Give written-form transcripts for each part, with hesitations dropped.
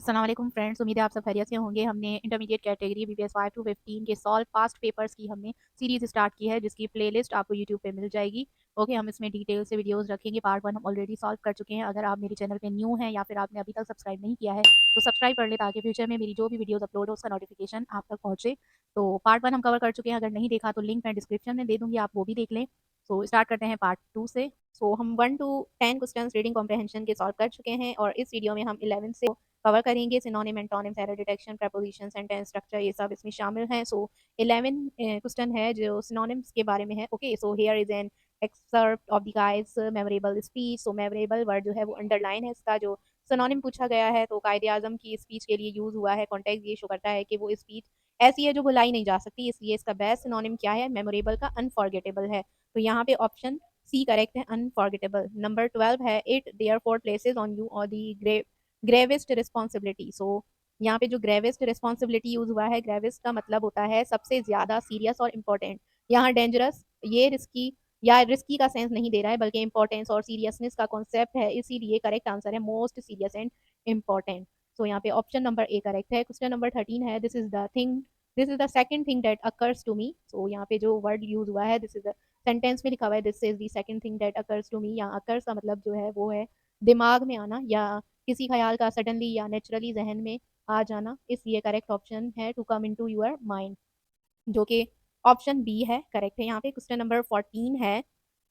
अस्सलाम वालेकुम फ्रेंड्स, उम्मीद है आप सब खैरियत से होंगे। हमने इंटरमीडिएट कैटेगरी बीपीएस 5 टू 15 के सॉल्व पास्ट पेपर्स की हमने सीरीज़ स्टार्ट की है, जिसकी प्लेलिस्ट आपको यूट्यूब पे मिल जाएगी। ओके, हम इसमें डिटेल से वीडियोस रखेंगे। पार्ट 1 हम ऑलरेडी सॉल्व कर चुके हैं। अगर आप मेरे चैनल पे न्यू हैं या फिर आपने अभी तक सब्सक्राइब नहीं किया है तो सब्सक्राइब कर लें, ताकि फ्यूचर में मेरी जो भी वीडियोस अपलोड हो उसका नोटिफिकेशन आप तक पहुँचे। तो पार्ट 1 हम कवर कर चुके हैं। अगर नहीं देखा तो लिंक मैं डिस्क्रिप्शन में दे दूँगी, आप वो भी देख लें। सो स्टार्ट करते हैं पार्ट 2 से। सो हम 1 टू 10 क्वेश्चंस रीडिंग कॉम्प्रहेंशन के सॉल्व कर चुके हैं, और इस वीडियो में हम 11 से कवर करेंगे। Synonym, antonyms, error detection, preposition, sentence structure, ये सब इसमें शामिल हैं। सो 11 क्वेश्चन है जो सिनोनिम्स के बारे में है। Okay, so here is an excerpt of the guys memorable speech. So memorable word जो है वो अंडरलाइन है इसका। जो सिनोनिम पूछा गया है तो कायदे आजम की स्पीच के लिए यूज हुआ है। कॉन्टेक्स्ट ये शो करता है कि वो स्पीच ऐसी है जो भुलाई नहीं जा सकती, इसलिए इसका बेस्ट सिनोनिम क्या है? मेमोरेबल का अनफॉरगेटेबल है। तो यहाँ पे ऑप्शन सी करेक्ट है, अनफॉरगेटेबल। नंबर 12 है, it therefore places on you और दी ग्रेवेस्ट रिस्पॉन्सिबिलिटी। सो यहाँ पे जो ग्रेवेस्ट रिस्पॉन्सिबिलिटी यूज हुआ है, ग्रेवेस्ट का मतलब होता है सबसे ज्यादा सीरियस और इम्पोर्टेंट। यहाँ डेंजरस ये रिस्की या रिस्की का सेंस नहीं दे रहा है, बल्कि इंपॉर्टेंस और सीरियसनेस का कॉन्सेप्ट है, इसीलिए करेक्ट आंसर है most serious and important. So यहाँ पे ऑप्शन नंबर ए करेक्ट है। क्वेश्चन नंबर 13 है, this is the second thing that occurs to me. So यहाँ पे जो वर्ड यूज हुआ है, दिस इज द सेंटेंस में लिखा हुआ है, this is the second thing that occurs to me. यहाँ अकर्स का मतलब जो है वो है दिमाग में आना, या किसी ख्याल का सडनली या नेचुरली जहन में आ जाना, इसलिए करेक्ट ऑप्शन है to come into your mind, जो कि ऑप्शन बी है, करेक्ट है। यहाँ पे क्वेश्चन नंबर 14 है,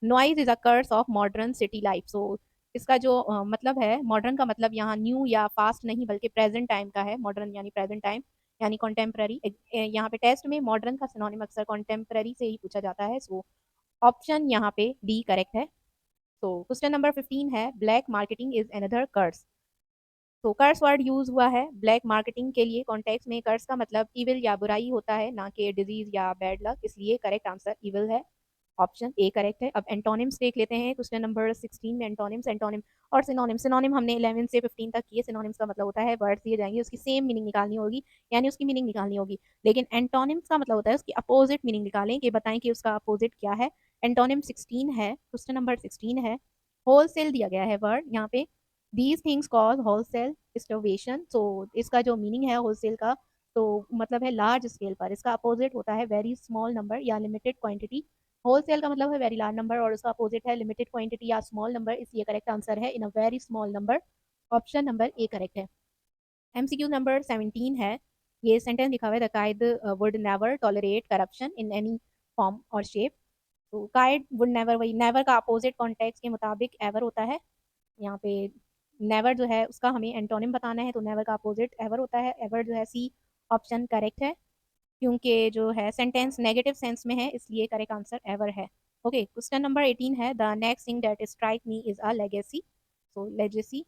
noise is a curse of modern city life. So इसका जो मतलब है, मॉडर्न का मतलब यहाँ न्यू या फास्ट नहीं बल्कि प्रेजेंट टाइम का है। मॉडर्न यानी प्रेजेंट टाइम यानी कॉन्टेम्प्ररी। यहाँ पे टेस्ट में मॉडर्न का सिनोनिम अक्सर कॉन्टेम्प्ररी से ही पूछा जाता है। सो ऑप्शन यहाँ पे डी करेक्ट है। तो क्वेश्चन नंबर 15 है, ब्लैक मार्केटिंग इज अनदर कर्स। तो कर्स वर्ड यूज हुआ है ब्लैक मार्केटिंग के लिए। कॉन्टेक्स्ट में कर्स का मतलब इविल या बुराई होता है, ना कि डिजीज या बैड लक, इसलिए करेक्ट आंसर इविल है। ऑप्शन ए करेक्ट है। अब एंटोनिम्स देख लेते हैं क्वेश्चन नंबर 16 में। एंटोनिम्स, एंटोनिम और सिनोनिम। सिनोनिम हमने 11 से 15 तक किए। सिनोनिम्स का मतलब होता है वर्ड दिए जाएंगे, उसकी सेम मीनिंग निकालनी होगी, यानी उसकी मीनिंग निकालनी होगी। लेकिन एंटोनिम्स का मतलब होता है उसकी अपोजिट मीनिंग निकालें, कि बताएं कि उसका अपोजिट क्या है। एंटोनिम 16 है, क्वेश्चन नंबर 16 है, होलसेल दिया गया है वर्ड यहाँ पे। These things cause wholesale starvation. So इसका जो मीनिंग है होलसेल का, तो मतलब है लार्ज स्केल पर। इसका अपोजिट होता है वेरी स्मॉल नंबर या लिमिटेड क्वांटिटी। होलसेल का मतलब है वेरी लार्ज नंबर, और उसका अपोजिट है लिमिटेड क्वांटिटी या स्मॉल नंबर, इसलिए करेक्ट आंसर है in a very small number. Option number A correct है। एमसीक्यू नंबर 17 है, ये सेंटेंस लिखा हुआ है, the Quaid would never tolerate corruption in any form और शेप। तो काइड वुड नेवर, वही नेवर का अपोजिट कॉन्टेक्स्ट के मुताबिक एवर होता है। यहाँ पे नेवर जो है उसका हमें एंटोनिम बताना है, तो नेवर का अपोजिट एवर होता है। एवर जो है सी ऑप्शन करेक्ट है, क्योंकि जो है सेंटेंस नेगेटिव सेंस में है, इसलिए करेक्ट आंसर एवर है। ओके, क्वेश्चन नंबर 18 है, the next thing that strike me is a legacy. So legacy,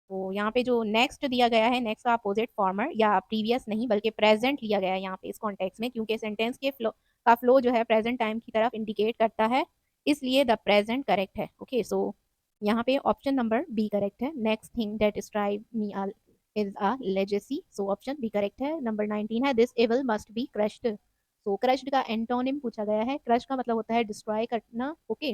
तो यहाँ पे जो नेक्स्ट दिया गया है, नेक्स्ट का अपोजिट फॉर्मर या प्रीवियस नहीं बल्कि प्रेजेंट लिया गया है यहाँ पे इस कॉन्टेक्स्ट में, क्योंकि सेंटेंस के फ्लो जो है प्रेजेंट टाइम की तरफ इंडिकेट करता है, इसलिए द प्रेजेंट करेक्ट है। ओके, सो यहाँ पे ऑप्शन नंबर बी करेक्ट है, next thing that strive me is a legacy. So option B correct है। नंबर 19 है, this evil must be crushed. So crushed का एंटोनिम पूछा गया है। क्रश का मतलब होता है डिस्ट्रॉय करना। ओके,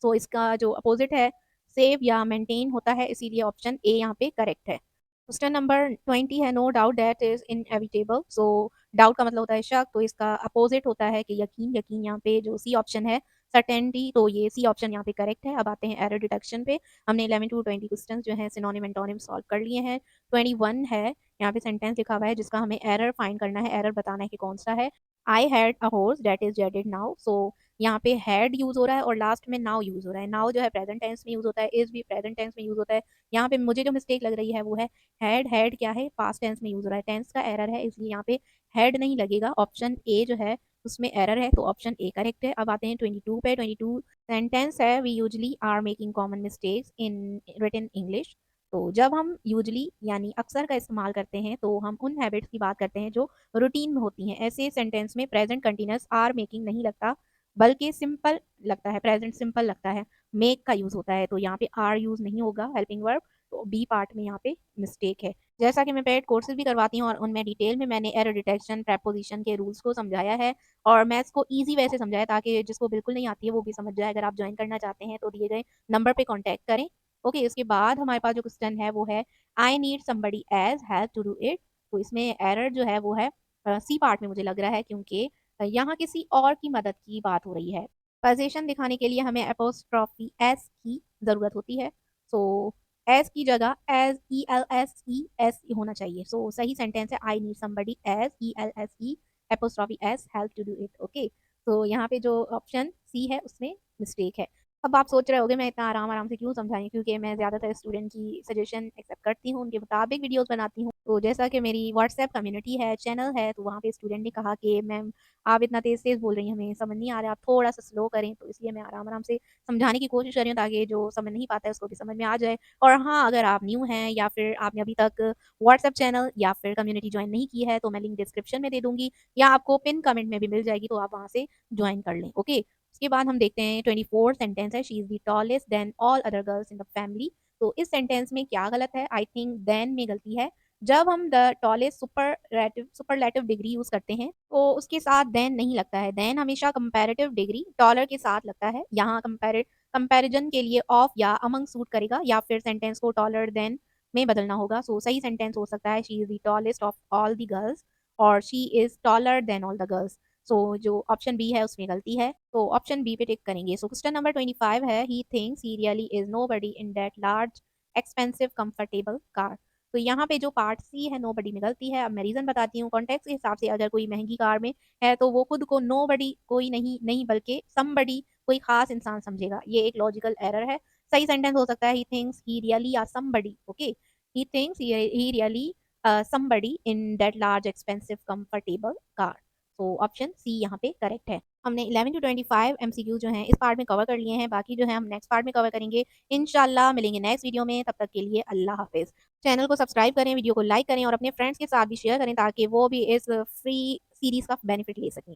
सो इसका जो अपोजिट है सेव या मेंटेन होता है, इसीलिए ऑप्शन ए यहाँ पे करेक्ट है। क्वेश्चन नंबर 20 है, no doubt that is inevitable. So doubt का मतलब होता है शक, तो इसका अपोजिट होता है कि यकीन। यकीन यहाँ पे जो सी ऑप्शन है सर्टेनिटी, तो ये सी ऑप्शन यहाँ पे करेक्ट है। अब आते हैं एरर डिटेक्शन पे। हमने 11 टू 20 क्वेश्चन जो है सिनोनिम एंटोनिम सॉल्व कर लिए हैं। 21 है, यहाँ पे सेंटेंस लिखा हुआ है जिसका हमें एरर फाइंड करना है, एरर बताना है कि कौन सा है। I had a horse that is jaded now. So यहाँ पे हैड यूज हो रहा है और लास्ट में नाउ यूज हो रहा है। नाउ जो है प्रेजेंट टेंस में यूज होता है, इज भी प्रेजेंट टेंस में यूज होता है। यहाँ पे मुझे जो मिस्टेक लग रही है वो है हैड। हैड क्या है? पास्ट टेंस में यूज हो रहा है, टेंस का एरर है, इसलिए यहाँ पे हैड नहीं लगेगा। ऑप्शन ए जो है उसमें एरर है, तो ऑप्शन ए करेक्ट है। अब आते हैं 22 पे। 22 सेंटेंस है, we usually are making common mistakes in written English. तो जब हम यूजली यानी अक्सर का इस्तेमाल करते हैं, तो हम उन हैबिट्स की बात करते हैं जो रूटीन में होती हैं। ऐसे सेंटेंस में प्रेजेंट कंटिन्यूस आर मेकिंग नहीं लगता, बल्कि सिंपल लगता है, प्रेजेंट सिंपल लगता है, मेक का यूज होता है। तो यहाँ पे आर यूज नहीं होगा हेल्पिंग वर्ब, तो बी पार्ट में यहाँ पे मिस्टेक है। जैसा कि मैं पेड कोर्सेज भी करवाती हूँ और उनमें डिटेल में मैंने एरर डिटेक्शन प्रेपोजिशन के रूल्स को समझाया है, और मैं इसको ईजी वे से समझाया ताकि जिसको बिल्कुल नहीं आती है वो भी समझ जाए। अगर आप ज्वाइन करना चाहते हैं तो दिए गए नंबर पे कॉन्टैक्ट करें। ओके, उसके बाद हमारे पास जो क्वेश्चन है वो है I need somebody else help to do it. तो इसमें एरर जो है वो है सी पार्ट में मुझे लग रहा है, क्योंकि यहाँ किसी और की मदद की बात हो रही है। पोजीशन दिखाने के लिए हमें अपोस्ट्रॉफी एस की ज़रूरत होती है। सो एस की जगह एज ELSES होना चाहिए। सो सही सेंटेंस है I need somebody else ELSE apostrophe S help to do it. Okay, तो यहाँ पे जो ऑप्शन सी है उसमें मिस्टेक है। अब आप सोच रहे होगे मैं इतना आराम-आराम से क्यों समझाई, क्योंकि मैं ज़्यादातर स्टूडेंट की सजेशन एक्सेप्ट करती हूँ, उनके मुताबिक वीडियोज़ बनाती हूँ। तो जैसा कि मेरी व्हाट्सएप कम्युनिटी है, चैनल है, तो वहाँ पे स्टूडेंट ने कहा कि मैम आप इतना तेज़-तेज़ बोल रही हैं, हमें समझ नहीं आ रहा है, आप थोड़ा-सा स्लो करें। तो इसलिए मैं आराम-आराम से समझाने की कोशिश कर रही हूँ, ताकि जो समझ नहीं पाता है उसको भी समझ में आ जाए। और हाँ, अगर आप न्यू हैं या फिर आपने अभी तक व्हाट्सएप चैनल या फिर कम्युनिटी जॉइन नहीं की है, तो मैं लिंक डिस्क्रिप्शन में दे दूँगी या आपको पिन कमेंट में भी मिल जाएगी, तो आप वहाँ से जॉइन कर लें। ओके? उसके बाद हम देखते हैं 24 सेंटेंस है, she is the tallest than all other girls in the family. तो इस सेंटेंस में क्या गलत है? आई थिंक देन में गलती है। जब हम द टॉलेस्ट सुपरलैटिव डिग्री यूज़ करते हैं, तो उसके साथ देन नहीं लगता है। देन हमेशा कंपैरेटिव डिग्री टॉलर के साथ लगता है। यहाँ कंपैरिज़न के लिए ऑफ या अमंग सूट करेगा, या फिर सेंटेंस को टॉलर देन में बदलना होगा। सो सही सेंटेंस हो सकता है she is the tallest of all the girls, और she is taller than all the girls. So जो ऑप्शन बी है उसमें गलती है, तो ऑप्शन बी पे टिक करेंगे। सो क्वेश्चन नंबर 25 है he thinks he really is nobody in that large expensive comfortable car. तो यहाँ पे जो पार्ट सी है नोबडी में गलती है। अब मैं रीज़न बताती हूँ। कॉन्टेक्स्ट के हिसाब से अगर कोई महँगी कार में है, तो वो खुद को नोबडी कोई नहीं बल्कि समबडी कोई ख़ास इंसान समझेगा। ये एक लॉजिकल एरर है। सही सेंटेंस हो सकता है ही थिंक्स ही रियली या somebody. Okay, he thinks he really somebody in that large expensive comfortable car. तो ऑप्शन सी यहाँ पे करेक्ट है। हमने 11 टू 25 एमसीक्यू जो हैं इस पार्ट में कवर कर लिए हैं, बाकी जो है हम नेक्स्ट पार्ट में कवर करेंगे। इंशाल्लाह मिलेंगे नेक्स्ट वीडियो में, तब तक के लिए अल्लाह हाफ़िज़। चैनल को सब्सक्राइब करें, वीडियो को लाइक करें और अपने फ्रेंड्स के साथ भी शेयर करें, ताकि वो भी इस फ्री सीरीज़ का बेनिफिट ले सकें।